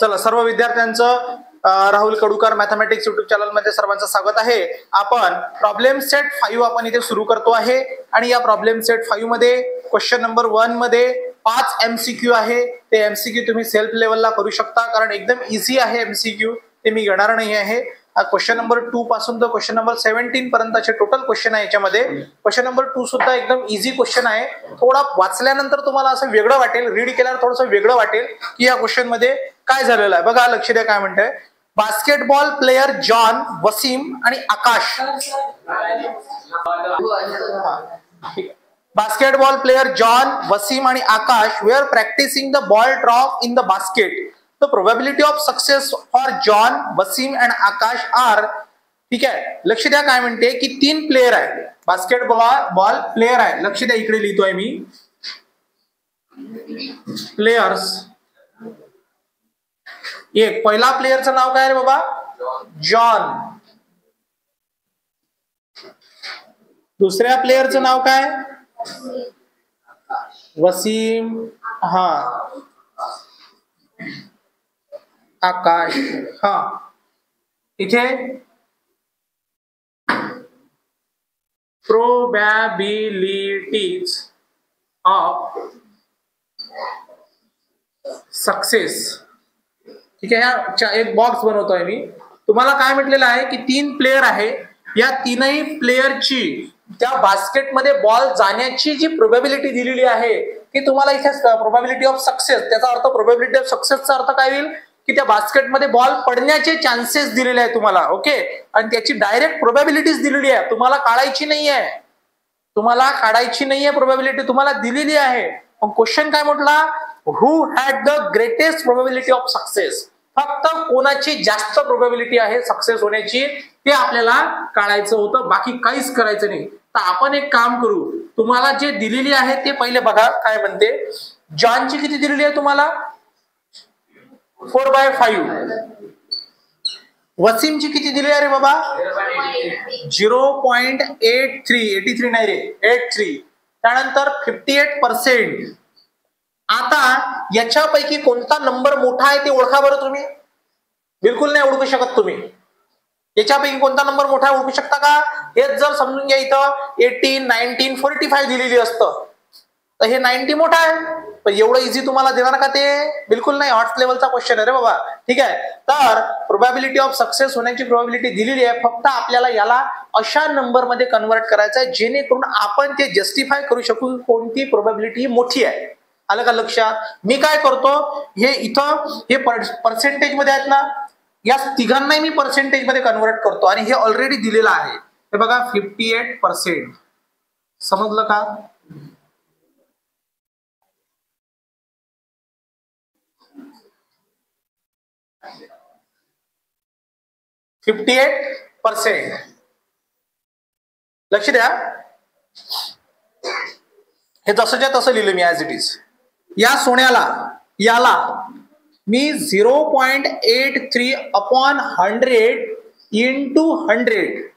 चला, सर्व विद्यार्थ्यांचं Rahul Kadukar mathematics YouTube channel मध्ये सर्वांचं स्वागत आहे. आपण प्रॉब्लेम सेट 5 आपण इथे सुरू करतो आहे आणि या प्रॉब्लेम सेट 5 मध्ये क्वेश्चन नंबर 1 मध्ये 5 MCQ आहे. ते MCQ तुम्ही सेल्फ लेवलला करू शकता, कारण एकदम इझी आहे MCQ, ते मी घेणार नाही आहे. क्वेश्चन नंबर 2 पासून तर क्वेश्चन नंबर 17 पर्यंतचे टोटल क्वेश्चन आहे. याच्यामध्ये क्वेश्चन नंबर 2 सुद्धा एकदम इझी क्वेश्चन आहे. थोडा वाचल्यानंतर तुम्हाला असं वेगळं वाटेल, रीड केल्यावर थोडंसं वेगळं वाटेल की या क्वेश्चन मध्ये काय झालेलं आहे. बघा, लक्ष द्या काय म्हणतंय. बास्केटबॉल प्लेयर जॉन, वसीम आणि Akash. Basketball player John, Wasim आणि Akash were practising the ball drop in the basket. The probability of success for John, Wasim and Akash are. ठीक आहे, लक्ष द्या काय म्हणते की 3 प्लेयर आहे. बास्केटबॉल प्लेयर आहे. लक्ष द्या, इकडे लिहितोय मी प्लेयर्स. एक पहिला प्लेयरचं नाव काय रे बाबा? जॉन. दुसऱ्या प्लेयरचं नाव काय? वसीम. हा, आकाश. हा, इथे प्रोबॅबिलिटीज ऑफ सक्सेस. ठीक आहे, एक बॉक्स बनवतोय मी. तुम्हाला काय म्हटलेलं आहे की 3 प्लेयर आहे. या तीनही प्लेयरची त्या बास्केटमध्ये बॉल जाण्याची जी प्रोबॅबिलिटी दिलेली आहे ती तुम्हाला इथे प्रोबॅबिलिटी ऑफ सक्सेस, त्याचा अर्थ प्रोबॅबिलिटी ऑफ सक्सेसचा अर्थ काय होईल की त्या बास्केटमध्ये बॉल पडण्याचे चान्सेस दिलेले आहे तुम्हाला. ओके, आणि त्याची डायरेक्ट प्रोबॅबिलिटीज दिलेली आहे, तुम्हाला काढायची नाहीये. तुम्हाला काढायची नाहीये, प्रोबॅबिलिटी तुम्हाला दिलेली आहे. मग क्वेश्चन काय म्हटला? Who had the greatest probability of success. फक्त कोणाची जास्त प्रोबॅबिलिटी आहे सक्सेस होण्याची ते आपल्याला काढायचं होतं, बाकी काहीच करायचं नाही. तर आपण एक काम करू, तुम्हाला जे दिलेली आहे ते पहिले बघा काय म्हणते. जॉनची किती दिलेली आहे तुम्हाला? 4/5. वसीमची किती दिली आहे रे बाबा? 0.83. 83 नाही रे, 83. त्यानंतर 58%. आता याच्यापैकी कोणता नंबर मोठा आहे ते ओळखा बरं तुम्ही. बिलकुल नाही ओळखू शकत तुम्ही. याच्यापैकी कोणता नंबर मोठा आहे ओळखू शकता का? हेच जर समजून घ्या, इथं 18, 19, 45 दिलेली असतं तर हे 90 मोठा आहे. पण एवढं इझी तुम्हाला देणार का ते? बिलकुल नाही. आर्ट्स लेवलचा क्वेश्चन आहे रे बाबा. ठीक आहे, तर प्रोबॅबिलिटी ऑफ सक्सेस होण्याची प्रोबॅबिलिटी दिलेली आहे. फक्त आपल्याला याला अशा नंबर मध्ये कन्वर्ट करायचं आहे जेणेकरून आपण ते जस्टिफाय करू शकू कोणती प्रोबॅबिलिटी मोठी आहे. आलं का लक्षात? मी काय करतो, हे इथं हे पर्सेंटेज मध्ये आहेत ना, या तिघांनाही मी पर्सेंटेज मध्ये कन्वर्ट करतो आणि हे ऑलरेडी दिलेलं आहे. हे बघा 58%. समजलं का? %58. लक्ष द्या, हे जसंच्या तसं लिहिलं मी ऍज इट इज. या सोन्याला याला मी 0.83/100 इंटू 100.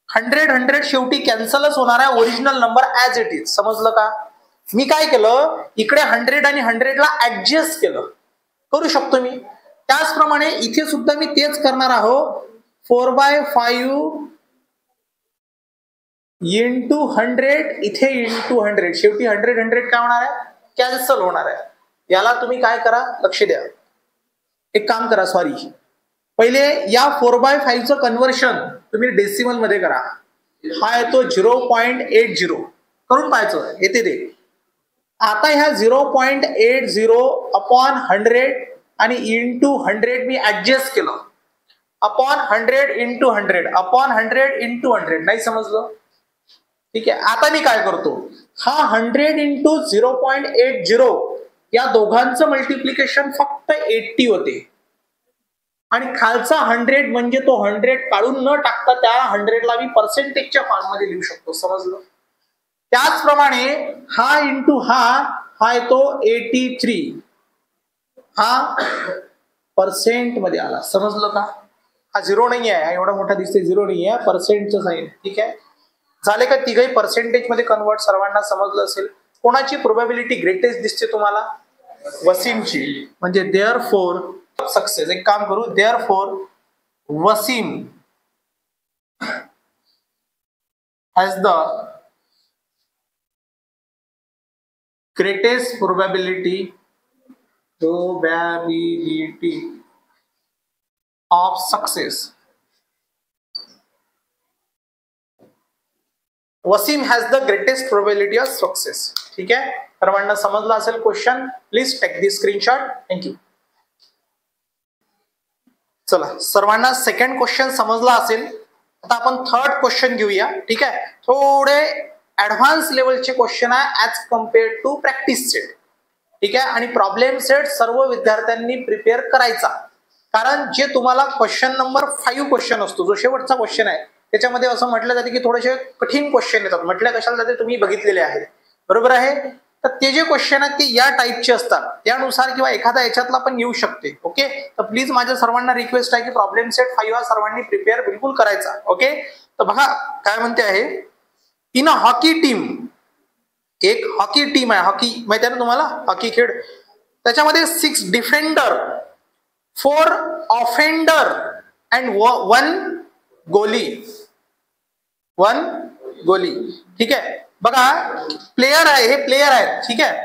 100 शेवटी कॅन्सलच होणार आहे, original number as it is. समजलं का? मी काय केलं, इकडे 100 आणि 100ला ऍडजस्ट केलं. करू शकतो मी. त्याचप्रमाणे इथे सुद्धा मी तेच करणार आहोत. 4/5 इंटू 100, इथे इंटू 100. शेवटी 100 काय होणार आहे? कॅन्सल होणार आहे. याला तुम्ही काय करा, लक्ष द्या. एक काम करा, सॉरी, पहिले या 4/5चं कन्व्हर्शन तुम्ही डेसिमल मध्ये करा. हा येतो 0.80. करून पाहायचं, येते ते. आता ह्या 0.80/100 आणि इंटू 100 मी ऍडजस्ट केलं. Upon 100 into 100 upon 100 into 100. नाही समजलं? ठीक आहे, आता मी काय करतो, हा 100 इंटू 0.80 या दोघांचं मल्टिप्लिकेशन फक्त 80 होते आणि खालचा 100 म्हणजे तो 100 काढून न टाकता त्या 100ला मी पर्सेंटेजच्या फॉर्म मध्ये लिहू शकतो. समजलं? त्याचप्रमाणे हा इंटू हा येतो 83. हा पर्सेंट मध्ये आला. समजलं का? हा 0 नाही आहे, एवढा मोठा दिसते 0 नाही आहे, पर्सेंटचं साइन. ठीक आहे, झाले का? तिघही पर्सेंटेज मध्ये कन्वर्ट. सर्वांना समजलं असेल. कोणाची प्रोबॅबिलिटी ग्रेटेस्ट दिसते तुम्हाला? वसीमची, म्हणजे देअरफॉर सक्सेस. एक काम करू, therefore Wasim has the greatest probability of success. Wasim has the greatest probability of success. ठीक आहे, सर्वांना समजलं असेल question. Please take the screenshot. Thank you. चला, सर्वांना सेकंड क्वेश्चन समजला असेल. आता आपण थर्ड क्वेश्चन घेऊया. ठीक आहे, थोडे ऍडव्हान्स लेवलचे क्वेश्चन आहे as compared to practice set. ठीक आहे, आणि प्रॉब्लेम सेट सर्व विद्यार्थ्यांनी प्रिपेअर करायचा, कारण जे तुम्हाला क्वेश्चन नंबर 5 क्वेश्चन असतो, जो शेवटचा क्वेश्चन आहे, त्याच्यामध्ये असं म्हटलं जाते की थोडेसे कठीण क्वेश्चन येतात. म्हटलं कशाला जाते, तुम्ही बघितलेले आहे, बरोबर आहे. तर ते जे क्वेश्चन आहेत ते या टाईपचे असतात, त्यानुसार किंवा एखादा याच्यातला पण येऊ शकते. ओके, तर प्लीज माझ्या सर्वांना रिक्वेस्ट आहे की प्रॉब्लेम सेट 5 हा सर्वांनी प्रिपेअर बिलकुल करायचा. ओके, तर बघा काय म्हणते आहे. इन अ हॉकी टीम, एक हॉकी टीम आहे, हॉकी माहिती आहे ना तुम्हाला, हॉकी खेळ. त्याच्यामध्ये 6 डिफेंडर, 4 ऑफेंडर अँड 1 गोली. ठीक आहे, बघा प्लेयर आहे, हे प्लेयर आहेत. ठीक आहे,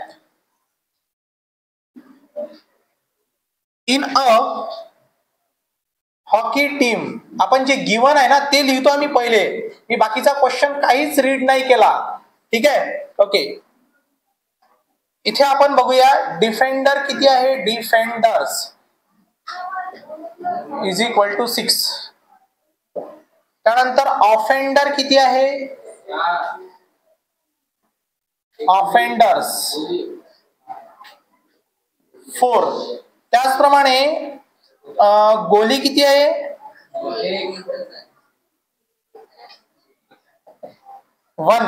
इन अ हॉकी टीम. आपण जे गिवन आहे ना ते लिहितो आम्ही पहिले. मी बाकीचा क्वेश्चन काहीच रीड नाही केला. ठीक आहे, ओके. इथे आपण बघूया डिफेंडर किती आहे. Defenders is equal to 6. त्यानंतर ऑफेंडर किती आहे. ऑफेंडर्स 4. त्याचप्रमाणे गोली किती आहे. 1.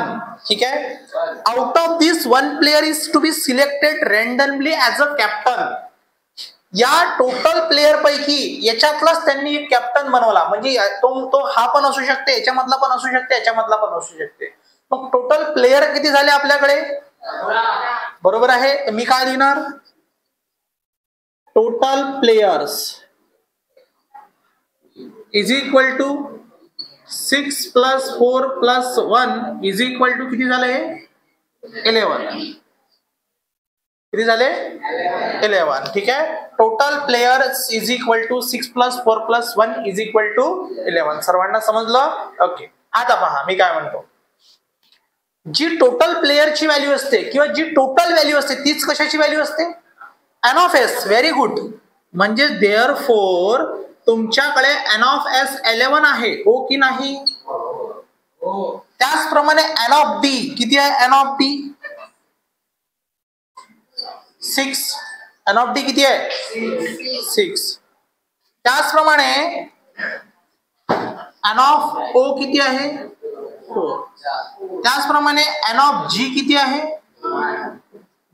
ठीक आहे, out of this 1 player is to be selected randomly as a captain. या टोटल प्लेयर पैकी याच्यातलाच त्यांनी एक कॅप्टन बनवला. म्हणजे तो हा पण असू शकते, याच्यामधला पण असू शकते, याच्यामधला पण असू शकते. मग टोटल प्लेयर किती झाले आपल्याकडे. बरोबर आहे, तर मी काय लिहिणार. Total players is equal to 6 + 4 + 1 is equal to किती झाले. 11. किती झाले. 11. ठीक आहे, total players is equal to 6 + 4 + 1 is equal to 11. सर्वांना समजलं. ओके, आता पहा मी काय म्हणतो. जी टोटल प्लेयरची व्हॅल्यू असते किंवा जी टोटल व्हॅल्यू असते तीच कशाची व्हॅल्यू असते. N of S. Very good. म्हणजे देअरफॉर तुमच्याकडे एन ऑफ एस 11 आहे, हो की नाही. त्याचप्रमाणे एन ऑफ डी किती आहे. N of D 6. N of D किती आहे. 6. त्याचप्रमाणे एन ऑफ ओ किती आहे. 4. त्याचप्रमाणे एन ऑफ जी किती आहे.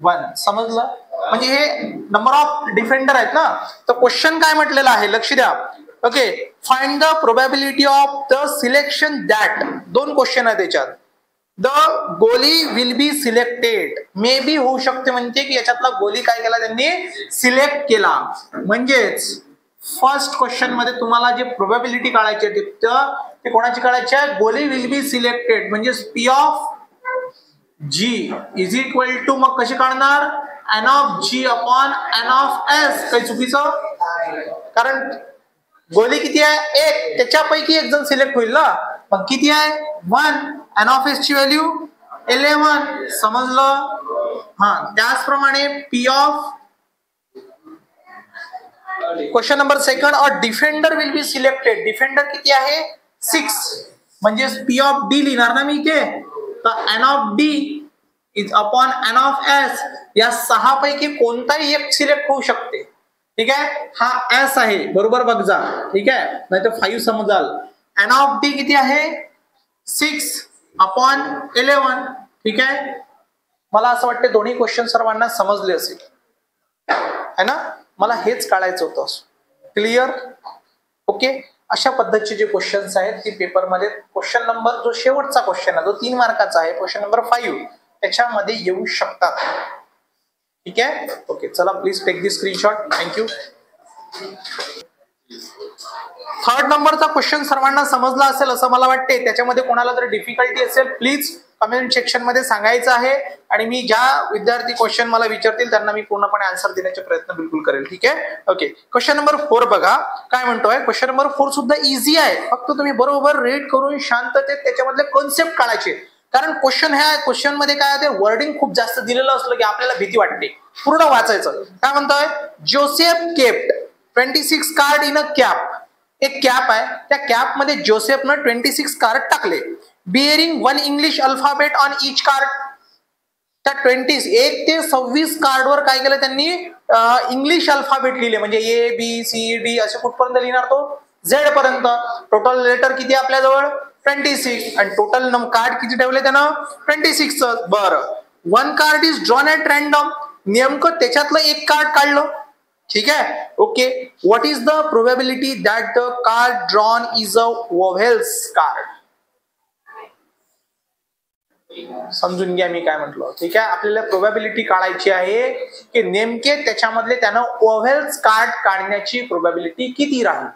1. समजलं. म्हणजे हे नंबर ऑफ डिफेंडर आहेत ना. तर क्वेश्चन काय म्हटलेलं आहे लक्ष द्या. Okay, find the probability of the selection that. 2 question आहे त्याच्यात. द गोली will be selected. May be होऊ शकते म्हणते की याच्यातला गोली काय केला त्यांनी, सिलेक्ट केला. म्हणजेच फर्स्ट क्वेश्चन मध्ये तुम्हाला जे प्रोबॅबिलिटी काढायची ते कोणाची काढायची आहे. गोली विल बी सिलेक्टेड म्हणजे P of G is equal to, मग कशी काढणार. N of G upon N of S. काही चुकीचं, कारण गोली किती आहे. 1. त्याच्यापैकी एक जण सिलेक्ट होईल ना. मग किती आहे. 1. एन ऑफ एस ची व्हॅल्यू 11. समजलं. हा, त्याचप्रमाणे पी ऑफ क्वेश्चन नंबर 2 और defender will be selected. Defender किती आहे. 6. म्हणजे पी ऑफ डी लिहिणार ना मी इथे. तर N of D is upon N of S. या 6 पैकी कोणताही एक सिलेक्ट होऊ शकते. ठीक आहे, हा एस आहे, बरोबर बघ जा. ठीक आहे, नाही तर 5 समजाल. एन ऑफ डी किती आहे. 6 अपॉन 11. ठीक आहे, मला असं वाटतं दोन्ही क्वेश्चन सर्वांना समजले असेल है ना. मला हेच काढायचं होतं. क्लिअर. ओके, अशा पद्धतीचे जे क्वेश्चन्स आहेत ते पेपरमध्ये क्वेश्चन नंबर जो शेवटचा क्वेश्चन आहे जो 3 मार्काचा आहे, क्वेश्चन नंबर 5, त्याच्यामध्ये येऊ शकतात. ठीक आहे. ओके, चला please take the screenshot. Thank you. Third नंबरचा क्वेश्चन सर्वांना समजला असेल असं मला वाटते. त्याच्यामध्ये कोणाला जर डिफिकल्टी असेल प्लीज कमेंट सेक्शन मध्ये सांगायचं आहे, आणि मी ज्या विद्यार्थी क्वेश्चन मला विचारतील त्यांना मी पूर्णपणे आन्सर देण्याचे प्रयत्न बिलकुल करेल. ठीक आहे. ओके, क्वेश्चन नंबर 4 बघा काय म्हणतोय. क्वेश्चन नंबर 4 सुद्धा इझी आहे, फक्त तुम्ही बरोबर रीड करून शांततेत त्याच्यामधले कॉन्सेप्ट काढायचे. कारण क्वेश्चन मध्ये काय होते, वर्डिंग खूप जास्त दिलेलं असलं की आपल्याला भीती वाटते. पूर्ण वाचायचं. काय म्हणतोय, Joseph kept 26 card in a cap. एक कॅप आहे, त्या कॅप मध्ये जोसेफनं 26 कार्ड टाकले, bearing 1 English alphabet on each card. त्या 1 ते 26 कार्डवर काय केलं त्यांनी, इंग्लिश अल्फाबेट लिहिले. म्हणजे ABCD असे कुठपर्यंत लिहिणार, तो Z पर्यंत. टोटल लेटर किती आपल्याजवळ 26, आणि टोटल कार्ड किती ठेवले त्यानं 26. बरं, 1 card is drawn at random. नेमकं त्याच्यातलं एक कार्ड काढलं. ठीक आहे. Okay, what is the probability that the card drawn is a vowels card. समजून घ्या मी काय म्हटलं. ठीक आहे, आपल्याला प्रोबॅबिलिटी काढायची आहे की नेमके त्याच्यामधले त्यानं वोव्हेल्स कार्ड काढण्याची प्रोबॅबिलिटी किती राहील.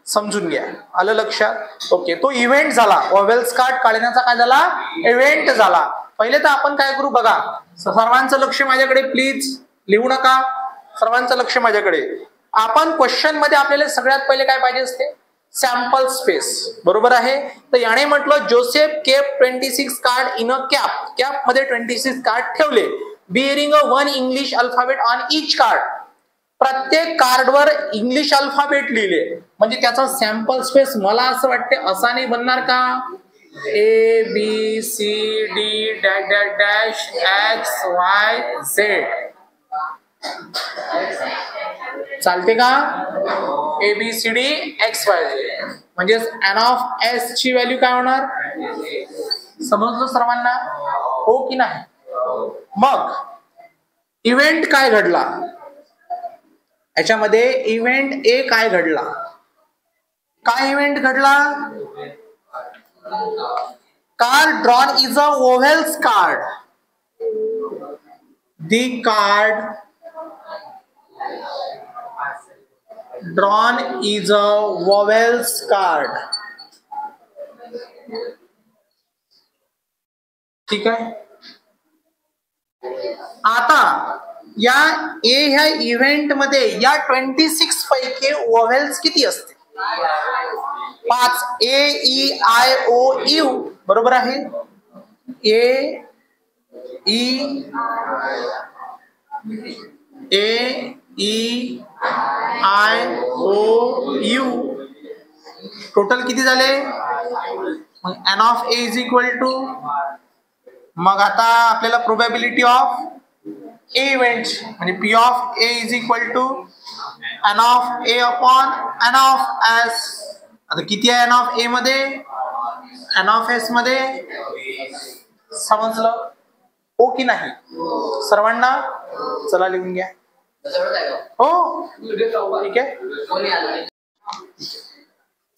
समजून घ्या, आलं लक्षात. ओके, तो इव्हेंट झाला. वोव्हेल्स कार्ड काढण्याचा काय झाला, इव्हेंट झाला. पहिले तर आपण काय करू बघा, सर्वांचं लक्ष माझ्याकडे प्लीज, लिहू नका, सर्वांचं लक्ष माझ्याकडे. आपण क्वेश्चन मध्ये आपल्याला सगळ्यात पहिले काय पाहिजे असते, सॅम्पल स्पेस. बरोबर आहे. तर याने म्हटलं Joseph kept 26 card in a cap. Cap मध्ये 26 कार्ड ठेवले, bearing a 1 English alphabet on each card. प्रत्येक कार्डवर इंग्लिश अल्फाबेट लिहिले. म्हणजे त्याचा सॅम्पल स्पेस मला असं वाटते असा नाही बनणार का, ABCD dash dash dash XYZ. चालते का, ABCD XYZ. म्हणजे N ऑफ S ची व्हॅल्यू काय होणार, समजलं सर्वांना, हो की नाही. मग इव्हेंट काय घडला याच्यामध्ये, इव्हेंट A काय घडला, काय इव्हेंट घडला, card drawn is a vowels card. The card drawn is a vowels card. ठीक आहे. आता या A ह्या इव्हेंट मध्ये या 26 पैकी वोव्हेल्स किती असते, 5. AEIOU. बरोबर आहे. AEIOU. टोटल किती झाले, मग N of A is equal to, मग आता आपल्याला प्रोबॅबिलिटी ऑफ A इव्हेंट म्हणजे P of A is equal to N of A upon N of S. आता किती आहे N ऑफ A मध्ये, N ऑफ S मध्ये, समजलं हो की नाही सर्वांना. चला लिहून घ्या. हो ठीक आहे.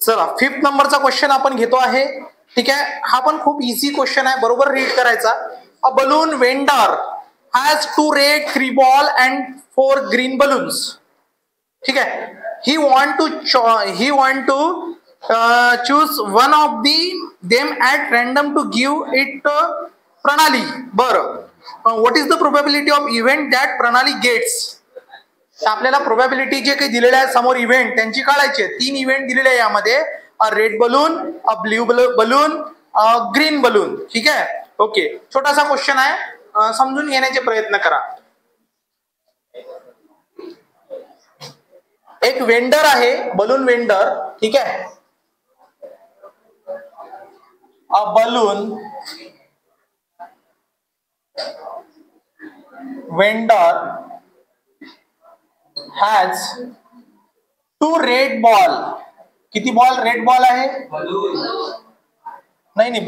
चला 5th नंबरचा क्वेश्चन आपण घेतो आहे. ठीक आहे, हा पण खूप इझी क्वेश्चन आहे, बरोबर रीड करायचा. A balloon vendor has 2 red 3 ball and 4 green balloons. ठीक आहे, he want to choose one of them at random to give it प्रणाली. बरं, what is the probability of event that प्रणाली gets. आपल्याला probability जे काही दिलेले आहे समोर इव्हेंट त्यांची काढायची आहे. 3 इव्हेंट दिलेले आहे यामध्ये, अ red balloon, a blue balloon, green balloon. ठीक आहे. ओके, छोटासा क्वेश्चन आहे, समजून घेण्याचे प्रयत्न करा. एक वेंडर आहे, बलून वेंडर. ठीक आहे, a balloon vendor has 2 red ball. किती बॉल, रेड बॉल आहे, नाही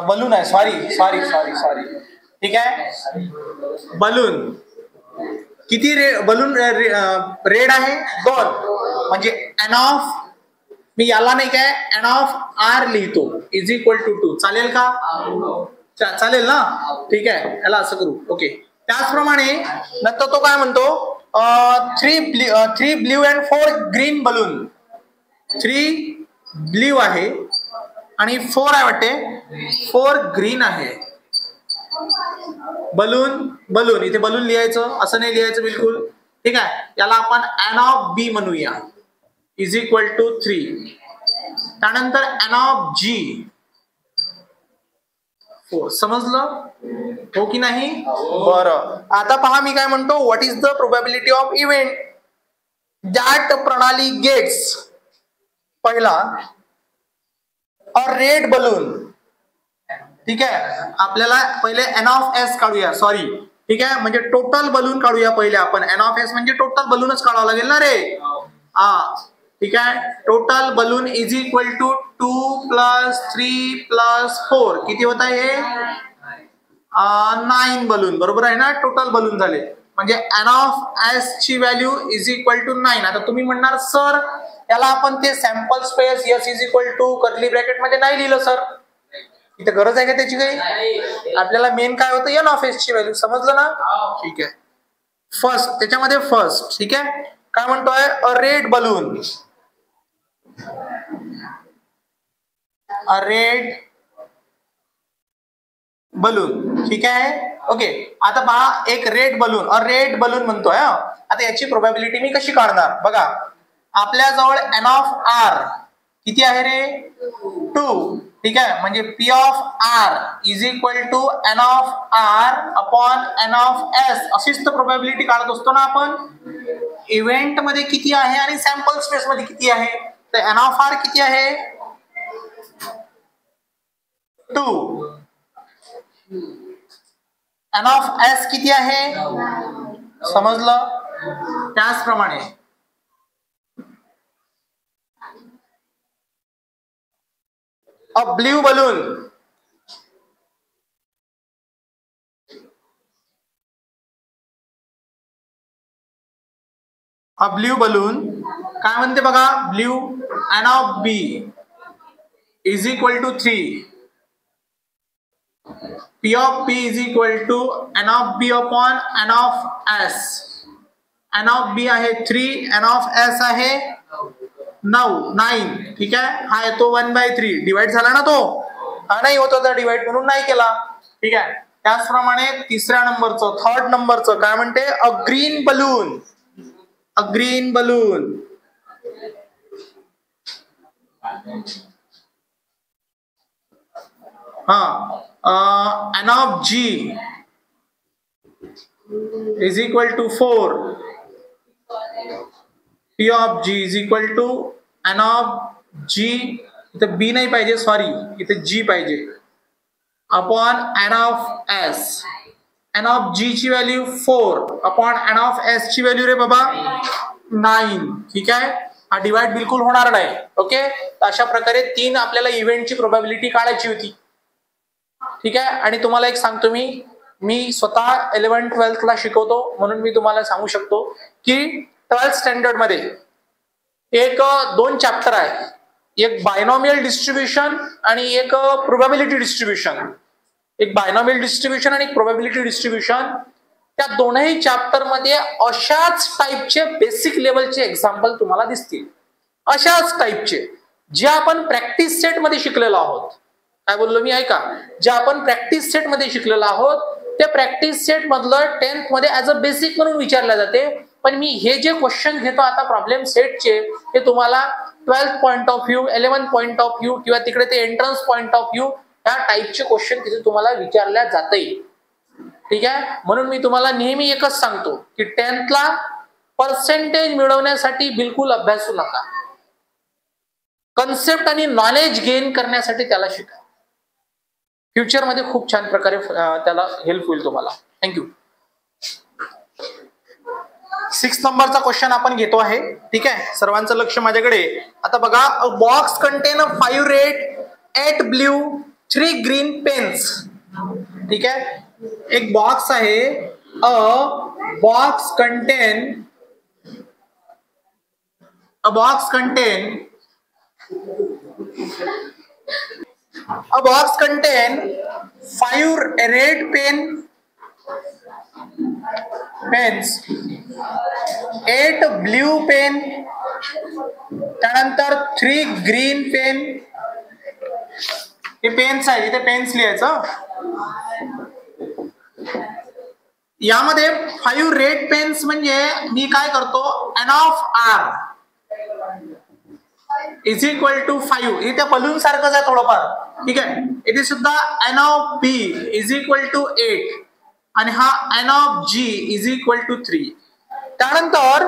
बलून आहे, सॉरी. ठीक आहे, बलून किती बलून रेड आहे 2. म्हणजे एन ऑफ, मी याला नाही काय एन ऑफ आर लिहितो, इज इक्वल टू 2. चालेल का, चालेल ना? ठीक आहे, याला असं करू. ओके. त्याचप्रमाणे नंतर तो काय म्हणतो, 3 blue and 4 green balloon. 3 blue आहे आणि 4 आहे वाटते, 4 ग्रीन आहे. बलून बलून इथे बलून लिहायचं, असं नाही लिहायचं बिलकुल. ठीक आहे, याला आपण एन ऑफ बी म्हणूया, इज इक्वल टू 3. त्यानंतर एन ऑफ जी 4. समजलं हो की नाही? बरं. आता पहा मी काय म्हणतो, what is the probability of event that Pranali gets. पहिला अ रेड बलून. ठीक आहे, आपल्याला पहिले एन ऑफ एस काढूया. सॉरी, ठीक आहे, म्हणजे टोटल बलून काढूया पहिले आपण. एन ऑफ एस म्हणजे टोटल बलूनच काढावं लागेल ना रे. हा, ठीक आहे. Total balloon is equal to 2 + 3 + 4 किती होत आहे? 9 बलून. बरोबर आहे ना? टोटल बलून झाले. म्हणजे एन ऑफ एस ची व्हॅल्यू इज इक्वल टू 9. आता तुम्ही म्हणणार सर याला आपण ते sample space S is equal to curly bracket मध्ये नाही लिहिलं सर. इथे गरज आहे का त्याची काही? आपल्याला मेन काय होतं, एन ऑफ एस ची व्हॅल्यू. समजलं ना? ठीक आहे. फर्स्ट, त्याच्यामध्ये फर्स्ट, ठीक आहे, काय म्हणतोय, अ रेड बलून. अ रेड बलून. ठीक आहे. ओके. आता पहा, एक रेड बलून, अ रेड बलून म्हणतोय. आता याची प्रोबॅबिलिटी मी कशी काढणार बघा. आपल्याजवळ एन ऑफ आर किती आहे रे? 2. ठीक आहे, म्हणजे P of R is equal to N of R upon N of S. अशीच तर प्रोबॅबिलिटी काढत असतो ना आपण. इव्हेंट मध्ये किती आहे आणि सॅम्पल स्पेस मध्ये किती आहे. तर एन ऑफ आर किती आहे? 2. एन ऑफ एस किती आहे? समजलं? त्याचप्रमाणे a blue balloon. A blue balloon काय म्हणते बघा. Blue N of B is equal to 3. P of P is equal to N of B upon N of S. N of B आहे 3, N of S आहे 9. ठीक आहे, हा येतो 1/3. Divide झाला ना तो? हा नाही होत होता डिवाइड, म्हणून नाही केला. ठीक आहे. त्याचप्रमाणे तिसऱ्या नंबरचं, थर्ड नंबरचं काय म्हणते, a green balloon. A green balloon. N of G is equal to 4. P of G is equal to N of G. इथे B नाही पाहिजे, सॉरी, इथे G पाहिजे, upon N of S. N of G ची value 4 upon N of S ची value रे बाबा 9. ठीक आहे, हा डिवाइड बिलकुल होणार नाही. ओके. अशा प्रकारे 3 आपल्याला इव्हेंटची प्रोबॅबिलिटी काढायची होती. ठीक आहे. आणि तुम्हाला एक सांगतो मी स्वतः 11th 12th ला शिकवतो, म्हणून मी तुम्हाला सांगू शकतो की 12th स्टँडर्ड मध्ये एक 2 चॅप्टर आहे. एक बायनॉमियल डिस्ट्रीब्युशन आणि एक प्रोबॅबिलिटी डिस्ट्रीब्युशन. एक बायनॉमियल डिस्ट्रीब्युशन आणि एक प्रोबॅबिलिटी डिस्ट्रीब्युशन. त्या दोनही चॅप्टर मध्ये अशाच टाईपचे बेसिक लेवलचे एक्झाम्पल तुम्हाला दिसतील. अशाच टाईपचे जे आपण प्रॅक्टिस सेट मध्ये शिकलेलो आहोत. काय बोललो मी, ऐका. जे आपण प्रॅक्टिस सेट मध्ये शिकलेलो आहोत ते प्रॅक्टिस सेट मधलं 10th मध्ये ऍज अ बेसिक म्हणून विचारले जाते. पण मी हे जे क्वेश्चन घेतो आता प्रॉब्लेम सेटचे, हे तुम्हाला 12th point of view, 11th point of view किंवा तिकडे ते एंट्रन्स पॉइंट ऑफ व्ह्यू, या टाईपचे क्वेश्चन तिथे तुम्हाला विचारल्या जाते. ठीक आहे. म्हणून मी तुम्हाला नेहमी एकच सांगतो की 10th ला पर्सेंटेज मिळवण्यासाठी बिलकुल अभ्यासू नका. कन्सेप्ट आणि नॉलेज गेन करण्यासाठी त्याला शिका. फ्युचर मध्ये खूप छान प्रकारे त्याला हेल्प होईल तुम्हाला. थँक्यू. 6 नंबरचा क्वेश्चन आपण घेतो आहे. ठीक आहे, सर्वांचं लक्ष माझ्याकडे. आता बघा, a box contain 5 red 8 blue 3 green pens. ठीक आहे, एक बॉक्स आहे. A box contain 5 A box contain 5 red pens, 8 blue pen, त्यानंतर 3 ग्रीन पेन. हे पेन्स आहे, इथे पेन्स लिहायचं. यामध्ये 5 रेड पेन्स म्हणजे मी काय करतो, N of R is equal to 5. इथे बलून सारखंच आहे थोडंफार, ठीक आहे. इथे सुद्धा N of B is equal to 8 आणि हा N of G is equal to 3. त्यानंतर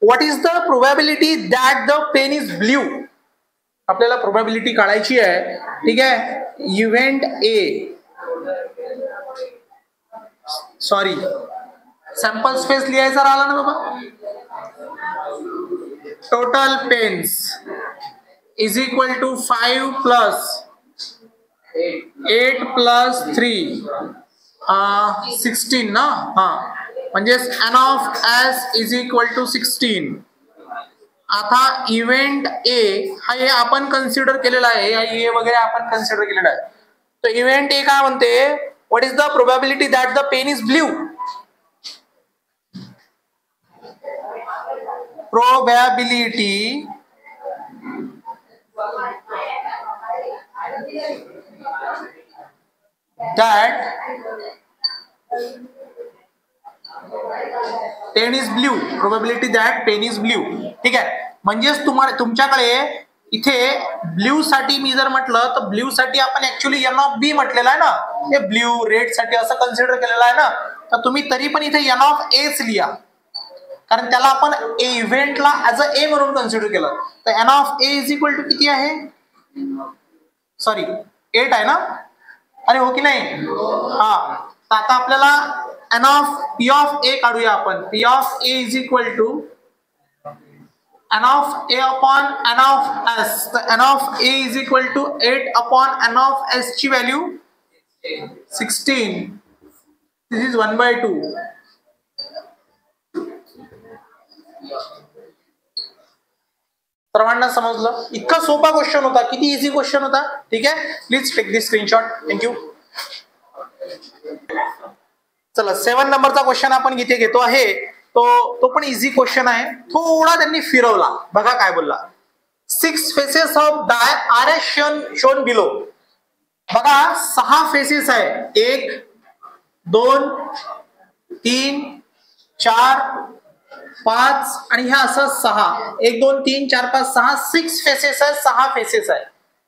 what is the probability that the pen is blue. आपल्याला प्रोबॅबिलिटी काढायची आहे, ठीक आहे. Event A, sorry sample space लिहायचा राहिला ना बाबा. Total pens is equal to 5 plus 8 plus 3 16 ना. हा म्हणजे N of S is equal to 16. आता इव्हेंट ए हा हे आपण कन्सिडर केलेला आहे, ए वगैरे आपण कन्सिडर केलेला आहे. तर इव्हेंट ए काय म्हणते, what is the probability that the pen is blue. Probability that pen is blue. Probability that pen is blue, ठीक आहे. म्हणजेच तुम्हाला तुमच्याकडे इथे ब्ल्यू साठी मी जर म्हटलं तर ब्ल्यू साठी आपण ऍक्च्युली एन ऑफ बी म्हटलेलं आहे ना, हे ब्ल्यू रेड साठी असं कन्सिडर केलेलं आहे ना. तर तुम्ही तरी पण इथे एन ऑफ एच लिहा, कारण त्याला आपण इव्हेंटला ऍज अ ए म्हणून कन्सिडर केलं. तर N of A is equal to किती आहे, सॉरी 8 आहे ना. अरे हो की नाही. हा तर आता आपल्याला N of P of A काढूया आपण. P of A is equal to N of A upon N of S. तर N of A is equal to 8 upon N of S ची व्हॅल्यू 16. This is 1/2. सर्वांना समजलं. इतका सोपा question होता, किती इझी क्वेश्चन होता, ठीक आहे. Please take this screenshot. Thank you. चला 7 नंबरचा क्वेश्चन आपण इथे घेतो आहे. तो पण इझी क्वेश्चन आहे. थोडा त्यांनी फिरवला. बघा काय बोलला. 6 faces of die are as shown below. बघा 6 फेसेस आहे. 1 2 3 4 5 आणि ह्या असं 6. 1 2 3 4 5 6 6 फेसेस आहे. 6 फेसेस आहे.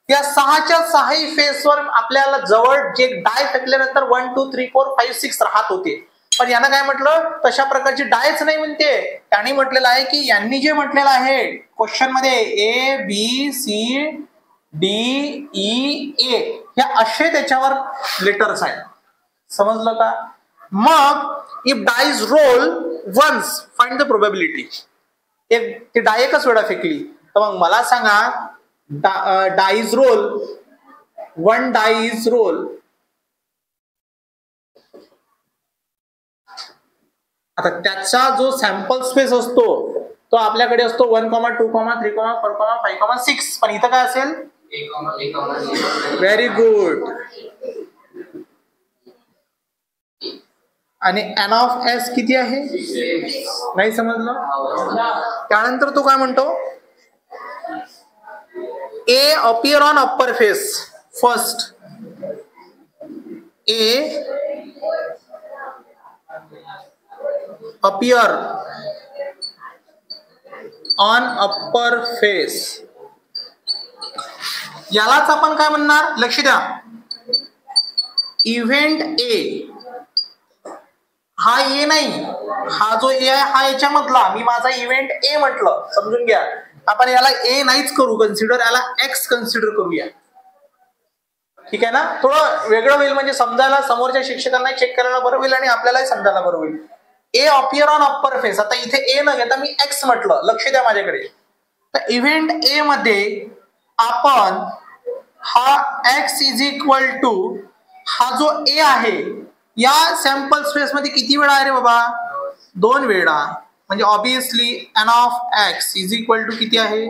या 6च्या 6ही फेसवर आपल्याला जवळ जे डाय फेकल्यानंतर 1 2 3 4 5 6 राहत होते. पण यानं काय म्हटलं, तशा प्रकारची डायच नाही म्हणते. त्यांनी म्हटलेलं आहे की यांनी जे म्हटलेलं आहे क्वेश्चन मध्ये A B C D E A हे असे त्याच्यावर लेटर्स आहेत. समजलं का. मग if dice roll once find the probability. ते डाय एकच वेळा फेकली तर मग मला सांगा डाईज रोल 1 डाईज रोल. आता त्याचा जो सॅम्पल स्पेस असतो तो आपल्याकडे असतो 1, 2, 3, 4, 5, 6. पण इथं काय असेल, व्हेरी गुड. आणि एन ऑफ एस किती आहे, नाही समजलं. त्यानंतर तो काय म्हणतो, A appear on upper face first. A appear on upper face. यालाच आपण काय म्हणणार, लक्ष द्या. इव्हेंट ए हा ए नाही, हा जो ए आहे हा याच्यामधला. मी माझा इव्हेंट ए म्हटलं, समजून घ्या. आपण याला ए नाहीच करू कन्सिडर, याला एक्स कन्सिडर करूया. ठीक आहे ना. थोडं वेगळं होईल, म्हणजे समजायला समोरच्या शिक्षकांना चेक करायला बरं होईल आणि आपल्यालाही समजायला बरं होईल. ए अपियर ऑन अप्पर फेस. आता इथे ए न घेता मी एक्स म्हटलं, लक्ष द्या माझ्याकडे. तर इव्हेंट ए मध्ये आपण हा एक्स इज इक्वल टू हा जो ए आहे या सॅम्पल स्पेस मध्ये किती वेळा आहे रे बाबा, 2 वेळा. म्हणजे obviously N of X is equal to किती आहे,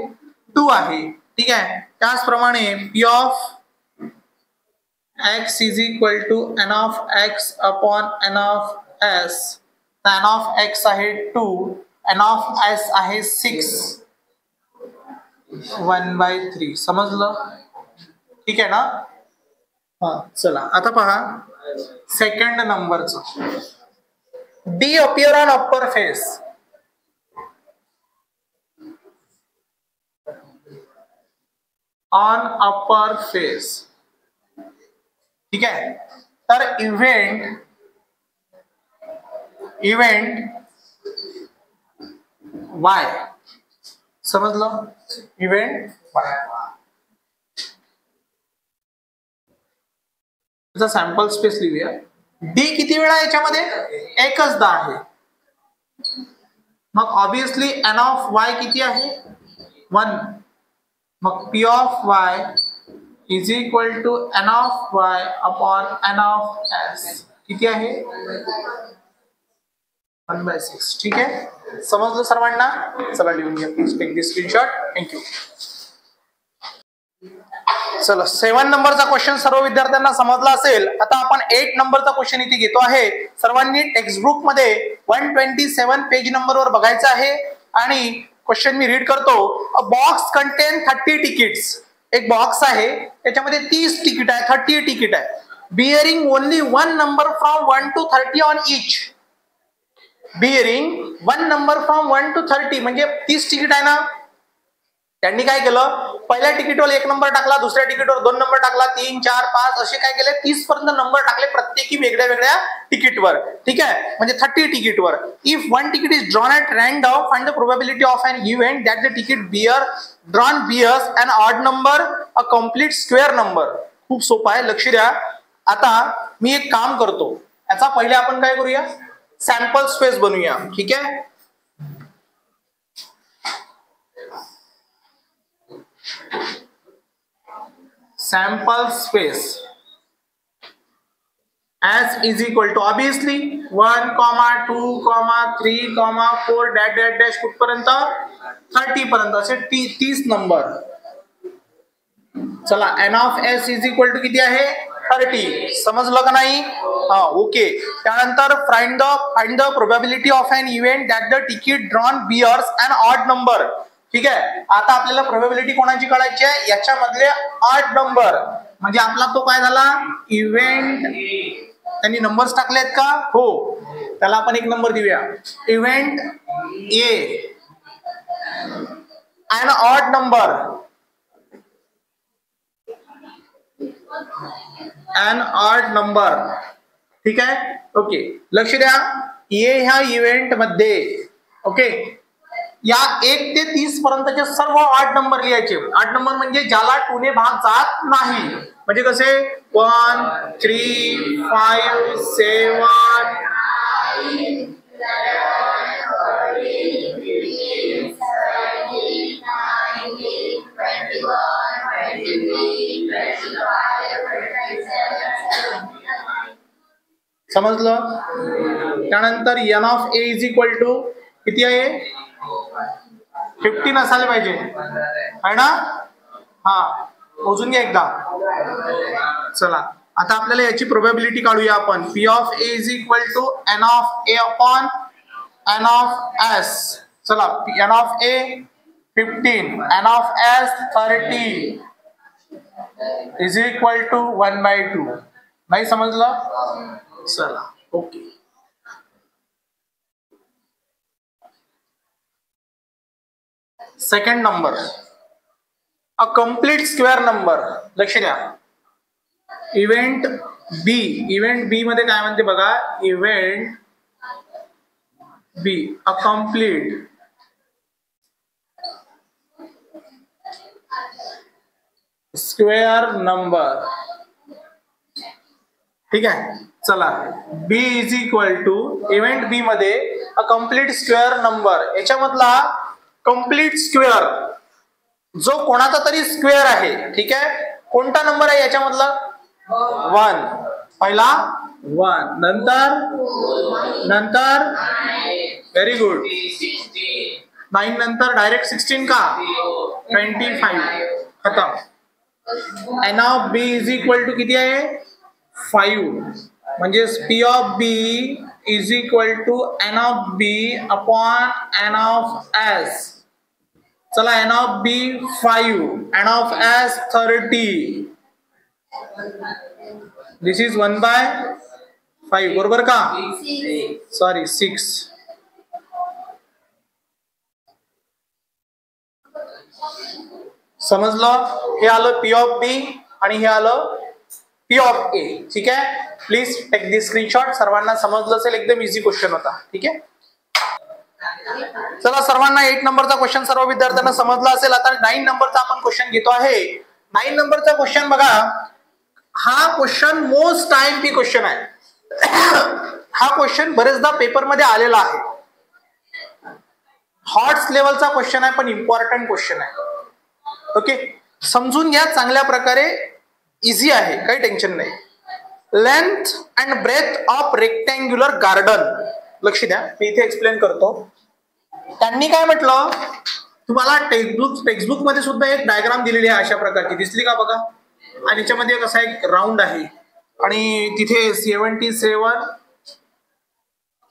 2 आहे. ठीक आहे. त्याचप्रमाणे P of x is equal to n of x upon n of s. n of x आहे 2, n ऑफ s आहे 6, 1/3. समजलं? ठीक आहे ना? हा, चला आता पहा सेकंड नंबरचं. D appear on upper face. On upper face. ठीक आहे. तर इव्हेंट वाय. समजलं? Event Y. त्याचा सॅम्पल स्पेस लिहूया. डी किती वेळा याच्यामध्ये? एकचदा आहे. मग ऑब्विसली एन ऑफ वाय किती आहे? 1. मग P of Y is equal to N of Y upon N of S. किती आहे? 1/6. ठीक आहे. समजलं सर्वांना? चला लिहून घ्या. Please take this screenshot. Thank you. चला 7 नंबरचा क्वेश्चन सर्व विद्यार्थ्यांना समजला असेल. आता आपण 8 नंबरचा क्वेश्चन इथे घेतो आहे. सर्वांनी टेक्स्ट बुक मध्ये 127 पेज नंबर वर बघायचं आहे आणि क्वेश्चन मी रीड करतो. अ बॉक्स कंटेन 30 तिकीट्स. एक बॉक्स आहे त्याच्यामध्ये 30 तिकीट आहे, 30 तिकीट आहे. Bearing only 1 number from 1 to 30 on each. Bearing 1 number from 1 to 30 म्हणजे 30 तिकीट आहे ना. त्यांनी काय केलं? पहिल्या तिकीटवर 1 नंबर टाकला, दुसऱ्या तिकीटवर 2 नंबर टाकला, 3, 4, 5 असे काय केले? 30 पर्यंत नंबर टाकले प्रत्येकी वेगळ्या वेगळ्या तिकीटवर. ठीक आहे. म्हणजे 30 तिकीटवर. If 1 ticket is drawn at random, find the probability of an event that the ticket drawn bears an odd number, a complete square number. खूप सोपं आहे, लक्ष द्या. आता मी एक काम करतो. याचा पहिले आपण काय करूया? सॅम्पल स्पेस बनवूया. ठीक आहे. Sample space S is equal to obviously 1, 2, 3, 4 dash dash dash कुठपर्यंत? 30 पर्यंत. असे 30 नंबर. चला n of s is equal to किती आहे? 30. समजलं का नाही? हा, ओके. त्यानंतर find the probability of an event that the ticket drawn bears an odd number. ठीक आहे. आता आपल्याला प्रोबॅबिलिटी कोणाची काढायची आहे? याच्यामधले 8 नंबर. म्हणजे आपला तो काय झाला? इव्हेंट. त्यांनी नंबर्स टाकलेत का? हो. त्याला आपण एक नंबर देऊया. इव्हेंट ए अन ऑड नंबर. अन ऑड नंबर. ठीक आहे. ओके. लक्ष द्या. ए ह्या इव्हेंट मध्ये ओके या 1 ते 30 पर्यंतचे सर्व 8 नंबर लिहायचे. 8 नंबर म्हणजे ज्याला 2 ने भाग जात नाही. म्हणजे कसे? 1, 3, 5, 7, समजलं? त्यानंतर n of a is equal to किती आहे? 15 असायला पाहिजे आहे ना. हा, मोजून घ्या एकदा. चला आता आपल्याला याची प्रोबॅबिलिटी काढूया आपण. P of A is equal to N of A upon N of S. चला N of A 15, N of S 30 is equal to 1/2. नाही समजलं? चला okay. Second number a complete square number. लक्ष द्या. इव्हेंट बी मध्ये काय म्हणते बघा. Event B a complete square number. ठीक आहे. चला B is equal to event B मध्ये अ कंप्लीट स्क्वेअर नंबर. याच्यामधला कंप्लीट स्क्वेअर जो कोणाचा तरी स्क्वेअर आहे. ठीक आहे. कोणता नंबर आहे याच्यामधला? 1. पहिला 1, नंतर व्हेरी गुड 9, नंतर डायरेक्ट 16 का? 25. खतम. N of B is equal to किती आहे? 5 म्हणजे P of B is equal to N of B upon N of S. चला N of B 5, N of S 30. This is 1/5 बरोबर का? सॉरी 6. समजलं? हे आलं पी ऑफ बी आणि हे आलं पी ऑफ ए. ठीक आहे, प्लीज टेक दिस स्क्रीनशॉट. सर्वांना समजलं असेल, एकदम इझी क्वेश्चन होता. ठीक आहे, चला सर्वांना 8 नंबरचा क्वेश्चन सर्व विद्यार्थ्यांना समजला असेल. आता 9 नंबरचा आपण क्वेश्चन घेतो आहे. 9 नंबरचा क्वेश्चन बघा, हा क्वेश्चन मोस्ट आयएमपी क्वेश्चन आहे. हा क्वेश्चन बरेचदा पेपरमध्ये आलेला आहे. हॉट्स लेवलचा क्वेश्चन आहे पण इम्पॉर्टंट क्वेश्चन आहे. ओके, समजून घ्या चांगल्या प्रकारे, इझी आहे, काही टेन्शन नाही. Length and breadth of rectangular garden. लक्ष द्या, मी इथे एक्सप्लेन करतो. त्यांनी काय म्हटलं, तुम्हाला टेक्स्टबुक मध्ये सुद्धा एक डायग्राम दिलेली आहे अशा प्रकारची, दिसली का बघा. आणि याच्यामध्ये कसा एक राऊंड आहे आणि तिथे 77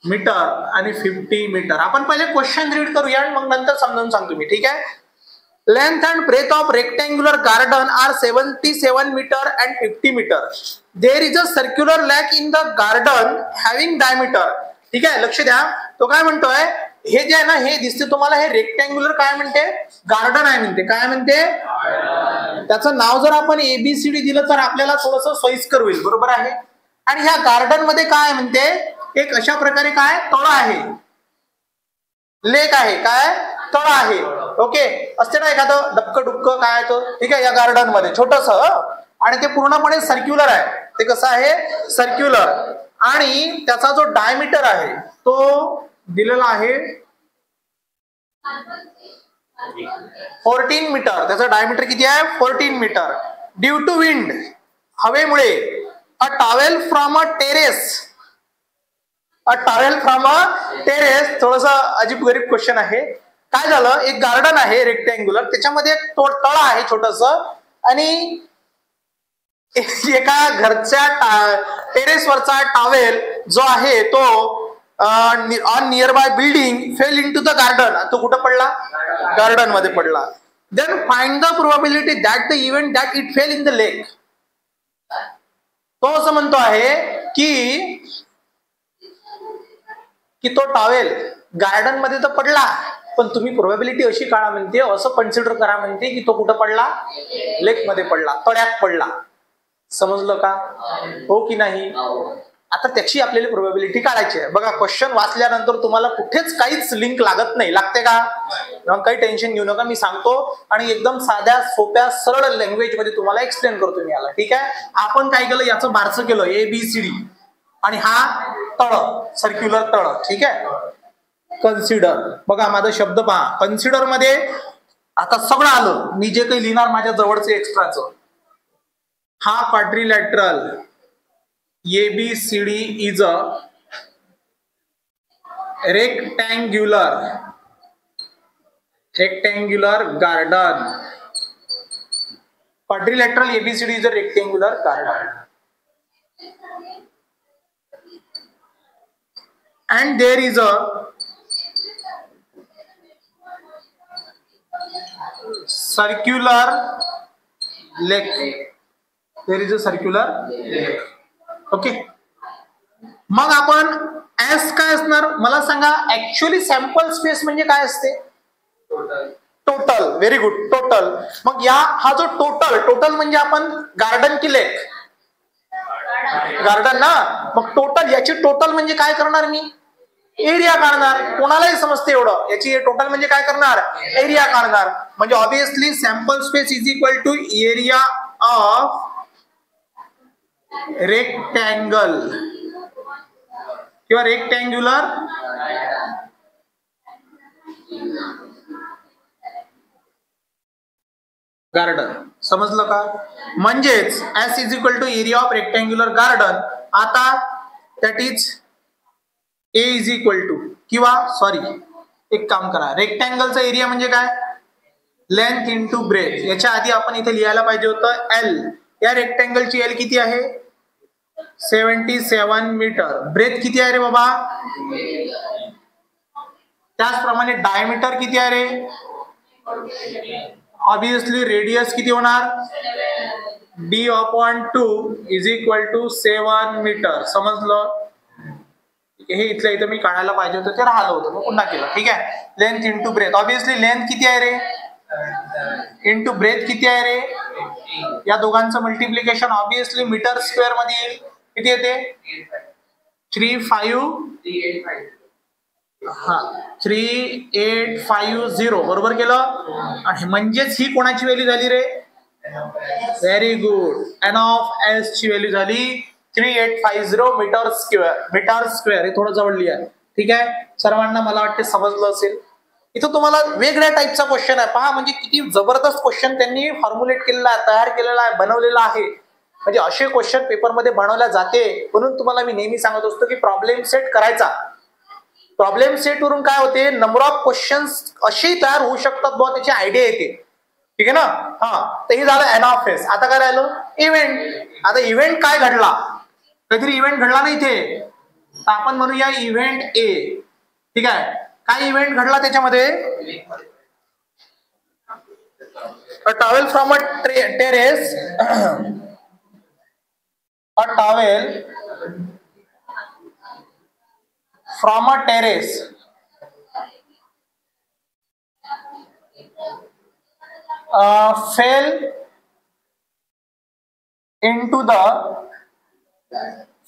मीटर आणि 50 मीटर. आपण पहिले क्वेश्चन रीड करूया आणि मग नंतर समजावून सांगतो मी. ठीक आहे. Length and breadth of rectangular garden are 77 meter and 50 meter. There is a circular lake in the garden having diameter. ठीक आहे, लक्ष द्या. तो काय म्हणतोय, हे जे आहे ना, हे दिसते तुम्हाला, हे रेक्टँग्युलर काय म्हणते, गार्डन आहे म्हणते. काय म्हणते, त्याचं नाव जर आपण ABCD दिलं तर आपल्याला थोडस सोयीस्कर होईल. बरोबर आहे. आणि ह्या गार्डन मध्ये काय म्हणते, एक अशा प्रकारे काय तळ आहे, लेक आहे, काय तळ आहे. ओके, असते ना एखादं डबक डुबक काय तो. ठीक आहे, या गार्डन मध्ये छोटस, आणि ते पूर्णपणे सर्क्युलर आहे. ते कसं आहे, सर्क्युलर. आणि त्याचा जो डायमीटर आहे तो दिलेला आहे 14 मीटर. त्याचा डायमीटर किती आहे, 14 मीटर. ड्यू टू विंड, हवेमुळे, अ टॉवेल फ्रॉम अ टेरेस. थोडस अजीब गरीब क्वेश्चन आहे. काय झालं, एक गार्डन आहे रेक्टँग्युलर, त्याच्यामध्ये एक तळ आहे छोटस, आणि एका घरच्या टेरेसवरचा टॉवेल जो आहे तो on near by building fell into the garden. तो कुठं पडला, गार्डन मध्ये पडला. Then find the probability that the event that it fell in the lake. तो असं म्हणतो आहे की तो टॉवेल गार्डन मध्ये तर पडला, पण तुम्ही प्रोबॅबिलिटी अशी काढा म्हणते, असं कन्सिडर करा म्हणते की तो कुठं पडला, लेक मध्ये पडला, तळ्यात पडला. समजलं का, हो की नाही. आता त्याची आपल्याला प्रोबॅबिलिटी काढायची आहे. बघा, क्वेश्चन वाचल्यानंतर तुम्हाला कुठेच काहीच लिंक लागत नाही. लागते का, काही टेन्शन घेऊ नका, मी सांगतो आणि एकदम साध्या सोप्या सरळ लँग्वेज मध्ये तुम्हाला एक्सप्लेन करतो मी याला. ठीक आहे. आपण काय केलं, याचं बारसं केलं ABCD, आणि हा तळ, सर्क्युलर तळ. ठीक आहे. कन्सिडर, बघा माझा शब्द पहा, कन्सिडर मध्ये आता सगळं आलं. मी जे काही लिहिणार माझ्या जवळचं एक्स्ट्राचं, हा quadrilateral ABCD is a rectangular garden. Quadrilateral ABCD is a rectangular garden. And there is a circular lake. Okay. मग आपण एस काय असणार मला सांगा. ऍक्च्युअली सॅम्पल स्पेस म्हणजे काय असते, टोटल. Very good, total. मग हा जो टोटल म्हणजे आपण गार्डन की लेक, गार्डन ना. मग टोटल, याची टोटल म्हणजे काय करणार मी, एरिया काढणार. कोणालाही समजते एवढं. याची टोटल म्हणजे काय करणार, एरिया काढणार. म्हणजे obviously sample space is equal to area of rectangle किंवा रेक्टँग्युलर गार्डन. समजलं का. म्हणजेच S is equal to area of rectangular garden. आता that is A is equal to, किंवा सॉरी एक काम करा, रेक्टँगलचा एरिया म्हणजे काय, लेंथ इंटू ब्रेथ. याच्या आधी आपण इथे लिहायला पाहिजे होतं L. या रेक्टँगलची L किती आहे, 77 मीटर. ब्रेथ किती आहे रे बाबा? त्याचप्रमाणे डायमीटर किती आहे रे? ऑब्विसली रेडियस किती होणार? d/2 is equal to 7 metre. समजलं? हे इथल्या इथं मी काढायला पाहिजे होतं, ते राहिलं होतं, मग पुन्हा केलं. ठीक आहे. Length into breadth. Obviously length किती आहे रे? इंटू ब्रेथ किती आहे रे? या दोघांचं मल्टिप्लिकेशन ऑब्विसली मीटर स्क्वेअर मध्ये येईल. किती येते? 3850. बरोबर केलं. म्हणजेच ही कोणाची व्हॅल्यू झाली रे? Very good. N of S ची व्हॅल्यू झाली 3850 मीटर स्क्वेअर. हे थोडं जवळ लिहा. ठीक आहे. सर्वांना मला वाटते समजलं असेल. इथं तुम्हाला वेगळ्या टाईपचा क्वेश्चन आहे. पहा म्हणजे किती जबरदस्त क्वेश्चन त्यांनी फॉर्म्युलेट केलेला आहे, तयार केलेला आहे, बनवलेला आहे. म्हणजे असे क्वेश्चन पेपरमध्ये बनवल्या जाते. म्हणून तुम्हाला मी नेहमी सांगत असतो की प्रॉब्लेम सेट करायचा. प्रॉब्लेम सेट वरून काय होते? नंबर ऑफ क्वेश्चन्स अशी तयार होऊ शकतात बुवा, त्याची आयडिया येते. ठीक आहे ना? तर हे झालं एन ऑफ एस. आता काय राहिलं? इव्हेंट. आता इव्हेंट काय घडला? काहीतरी इव्हेंट घडला ना इथे, तर आपण म्हणूया इव्हेंट ए. ठीक आहे. काय इव्हेंट घडला त्याच्यामध्ये? A towel from a terrace. A towel from a terrace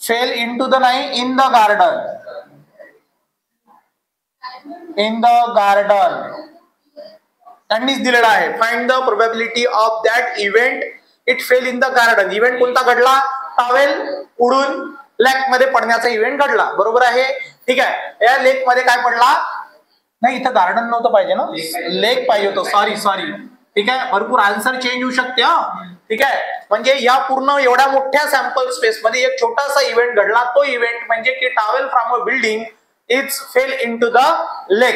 fell into the नाही in the garden. त्यांनीच दिलेला आहे. Find the probability of that event it fell in the garden. Event कोणता घडला? टॉवेल उडून लेक मध्ये पडण्याचा इव्हेंट घडला. बरोबर आहे. ठीक आहे. या लेक मध्ये काय पडला? नाही, इथं गार्डन नव्हतं पाहिजे ना, लेक पाहिजे होतं. सॉरी. ठीक आहे. भरपूर आन्सर चेंज होऊ शकते. ठीक आहे. म्हणजे या पूर्ण एवढ्या मोठ्या सॅम्पल स्पेस मध्ये एक छोटासा इव्हेंट घडला. तो इव्हेंट म्हणजे की towel from a building it's fell into the lake.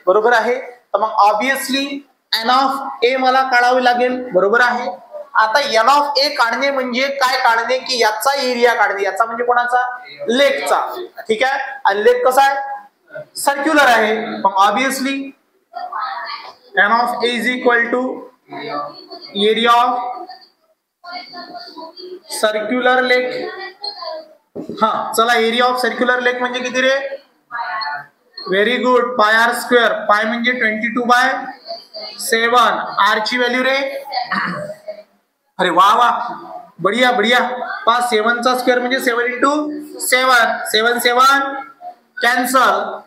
बरोबर आहे. तर मग ऑब्विसली एन ऑफ ए मला काढावे लागेल. बरोबर आहे. आता एन ऑफ ए काढणे म्हणजे काय काढणे? की याचा एरिया काढणे. याचा म्हणजे कोणाचा? लेकचा. ठीक आहे. आणि लेक कसा आहे? सर्क्युलर आहे. मग obviously N of A is equal to area of circular lake. चला, एरिया ऑफ सर्क्युलर लेक म्हणजे किती रे? Very good. Pi r square. Pi म्हणजे 22/7. आर ची व्हॅल्यू रे? अरे वा, बढिया. 7 चा स्क्वेअर म्हणजे 7 इंटू 7. 7 कॅन्सल.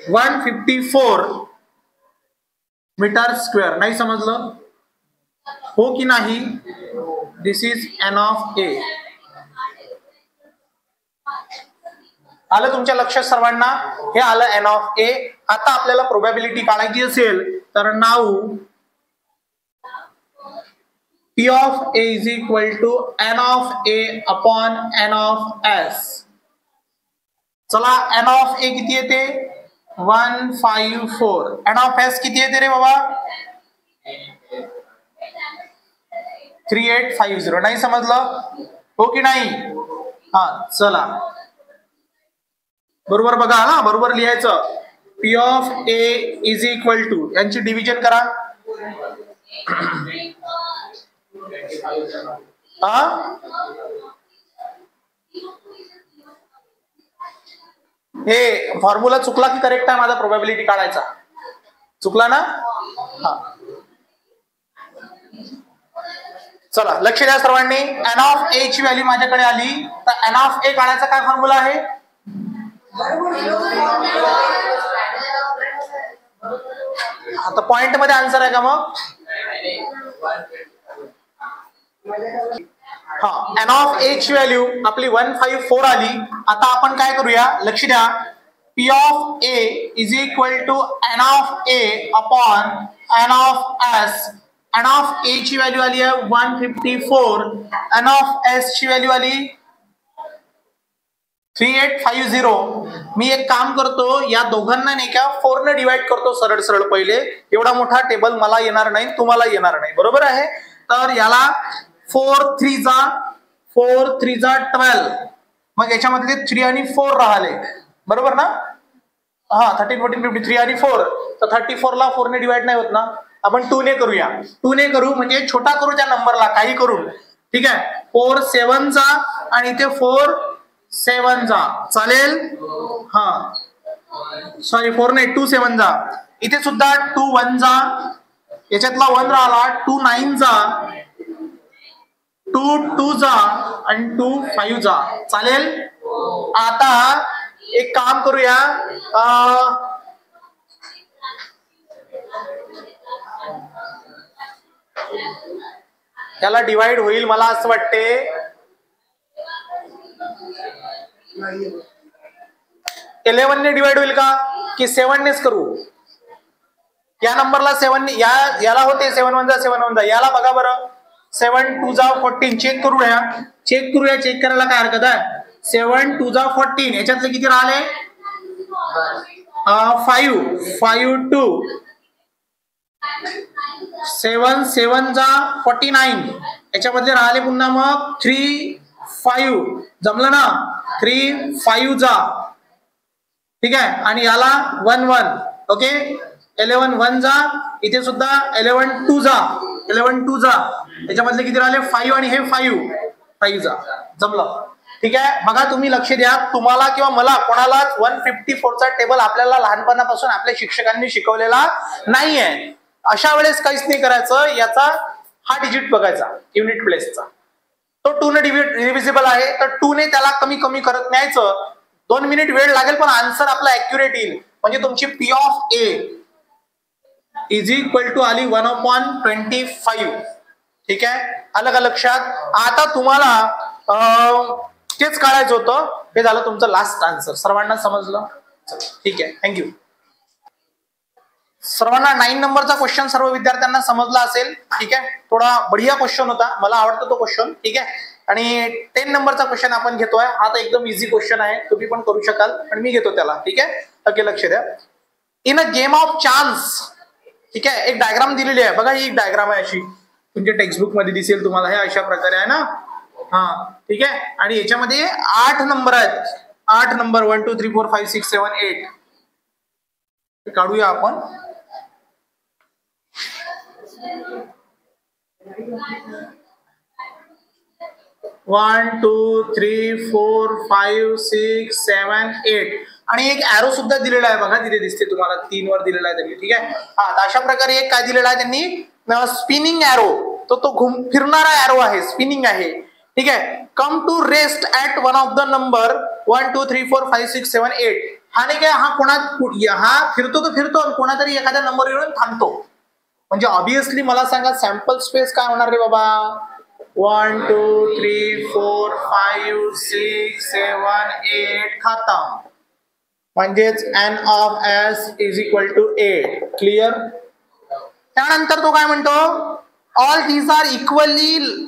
154 metre square. नाही समजलं? हो की नाही? दिस इज एन ऑफ ए. आलं तुमच्या लक्षात सर्वांना? हे आलं एन ऑफ ए. आता आपल्याला प्रोबॅबिलिटी काढायची असेल तर now P of A is equal to N of A upon N of S. चला, N of A किती येते? 154. N of S किती येते रे बाबा? 3850. नाही समजलं? हो की नाही? चला, बरोबर बघा ना, बरोबर लिहायचं. P of A is equal to, यांची डिव्हिजन करा. हे फॉर्म्युला चुकला की करेक्ट आहे माझा प्रोबॅबिलिटी काढायचा? चुकला ना? चला, लक्ष द्या सर्वांनी. एन ऑफ ए ची व्हॅल्यू माझ्याकडे आली, तर एन ऑफ ए काढायचा काय फॉर्म्युला आहे? आता पॉइंट मध्ये आन्सर आहे का मग? एन ऑफ ए ची व्हॅल्यू आपली 154 आली. आता आपण काय करूया? लक्ष द्या. P of A is equal to N of A upon N of S. N of A ची व्हॅल्यू आली आहे 154. N of S ची व्हॅल्यू आली 3850. मी एक काम करतो, या दोघांना नाही का 4 ने डिवाइड करतो सरळ पहिले. एवढा मोठा टेबल मला येणार नाही, तुम्हाला येणार नाही. बरोबर आहे. तर याला 4 3 जा 12, मग याच्यामधले 3 आणि 4 राहिले, बरोबर ना? हा 13 14 53 आणि 4, तर 34 ला 4 ने डिवाइड नाही होत ना, आपण 2 ने करूया. 2 ने करू म्हणजे छोटा करू त्या नंबरला काही करून, ठीक आहे. 4 7 जा आणि इथे 4 7 जा, चालेल? हा सॉरी 4 नाही 2 7 जा, इथे सुद्धा 2 1 जा, याच्यातला 1 राहिला, 2 9 जा, 2 2 जा आणि 2 5 जा, चालेल? आता एक काम करूया, त्याला डिवाइड होईल मला असं वाटते 11 ने डिवाइड होईल का की 7 नेच करू? या नंबरला 7 ने, याला होते 7 1 जा 7 1 जा, याला बघा बरं 7 2 जा 14, चेक करूया, चेक करायला काय हरकत आहे? 7 2 जा 14, याच्यातले किती राहिले? 5 2 7 7 जा 49, याच्यामधले राहिले पुन्हा मग 3 5, जमलं ना? 3 5 जा, ठीक आहे. आणि याला 1 1, ओके. 11 1 जा, इथे सुद्धा 11 2 जा, 11 2 जा, याच्यामधले किती राहिले? 5 आणि हे 5 जा, जमलं, ठीक आहे. बघा तुम्ही लक्ष द्या, तुम्हाला किंवा मला कोणालाच 154 चा टेबल आपल्याला लहानपणापासून आपल्या शिक्षकांनी शिकवलेला नाहीये. अशा वेळेस काहीच नाही करायचं, याचा हा डिजिट बघायचा युनिट प्लेसचा, तो 2 ने डिव्हिजिबल आहे, तर 2 ने त्याला कमी कमी करत न्यायचं. 2 मिनिट वेळ लागेल पण आन्सर आपला ऍक्युरेट येईल. म्हणजे तुमची P of A is equal to आली 1/25, ठीक आहे. आलं का लक्षात? आता तुम्हाला तेच काढायचं होतं, हे झालं तुमचं लास्ट आन्सर. सर्वांना समजलं? ठीक आहे, थँक्यू. सर्वांना 9 नंबरचा क्वेश्चन सर्व विद्यार्थ्यांना समजला असेल, ठीक आहे. थोडा बढिया क्वेश्चन होता, मला आवडतो तो क्वेश्चन, ठीक आहे. आणि 10 नंबरचा क्वेश्चन आपण घेतोय, हा तर एकदम इझी क्वेश्चन आहे, तुम्ही पण करू शकाल, पण मी घेतो त्याला, ठीक आहे. ओके, लक्ष द्या. In a game of chance, ठीक आहे, एक डायग्राम दिलेली आहे बघा, ही एक डायग्राम आहे अशी, तुमच्या टेक्स्टबुक मध्ये दिसेल तुम्हाला, हे अशा प्रकारे आहे ना, हा ठीक आहे. आणि याच्यामध्ये 8 नंबर आहेत, 8 नंबर 1 2 3 4 5 6 7 8 काढूया आपण. वन टू थ्री 4 5 6 7 8 आणि एक ऍरो सुद्धा दिलेला आहे बघा, तिथे दिसते तुम्हाला 3 वर दिलेला आहे त्यांनी, ठीक आहे. हा अशा प्रकारे एक काय दिलेला आहे त्यांनी, स्पिनिंग ऍरो, तो फिरणारा ऍरो आहे, स्पिनिंग आहे, ठीक आहे. Come to rest at one of the number 1 2 3 4 5 6 7 8. हा नाही काय, हा फिरतो तो फिरतो आणि कोणातरी एखाद्या नंबर येऊन थांबतो. म्हणजे ऑब्विसली मला सांगा सॅम्पल स्पेस काय होणार रे बाबा? 1 2 3 4 5 6 7 8 खतम. म्हणजेच n of s is equal to 8. Clear? त्यानंतर तो काय म्हणतो, all these are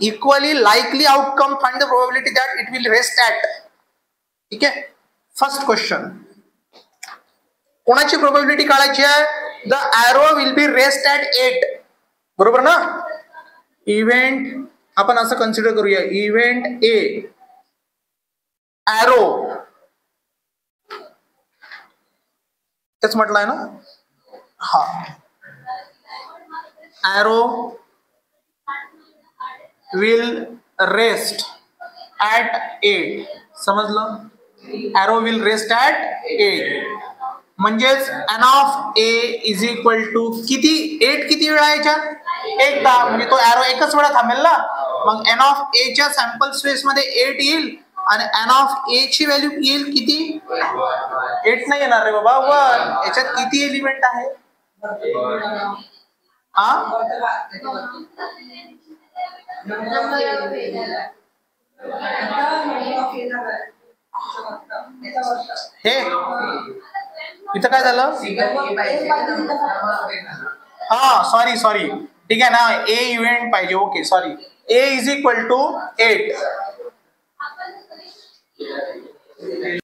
equally likely outcome, find the probability that it will rest at. ठीक आहे. फर्स्ट क्वेश्चन, कोणाची प्रोबॅबिलिटी काढायची आहे? The arrow will be rest at 8, बरोबर ना? इव्हेंट आपण असं कन्सिडर करूया, इव्हेंट ए ॲरो, तेच म्हटलंय ना, हा ॲरो विल रेस्ट ऍट 8. समजलं? ॲरो विल रेस्ट ऍट 8 म्हणजेच n of a is equal to किती? 8 किती वेळा याच्यात? एकदा, म्हणजे तो ॲरो एकच वेळा थांबेल ना. मग n ऑफ a च्या सॅम्पल स्पेस मध्ये 8 येईल आणि n ऑफ a ची व्हॅल्यू येईल किती? 8 नाही येणार रे बाबा, 1. याच्यात किती एलिमेंट आहे? हे इथं काय झालं? हा सॉरी ठीक आहे ना, ए इव्हेंट पाहिजे. Okay sorry, A is equal to 8.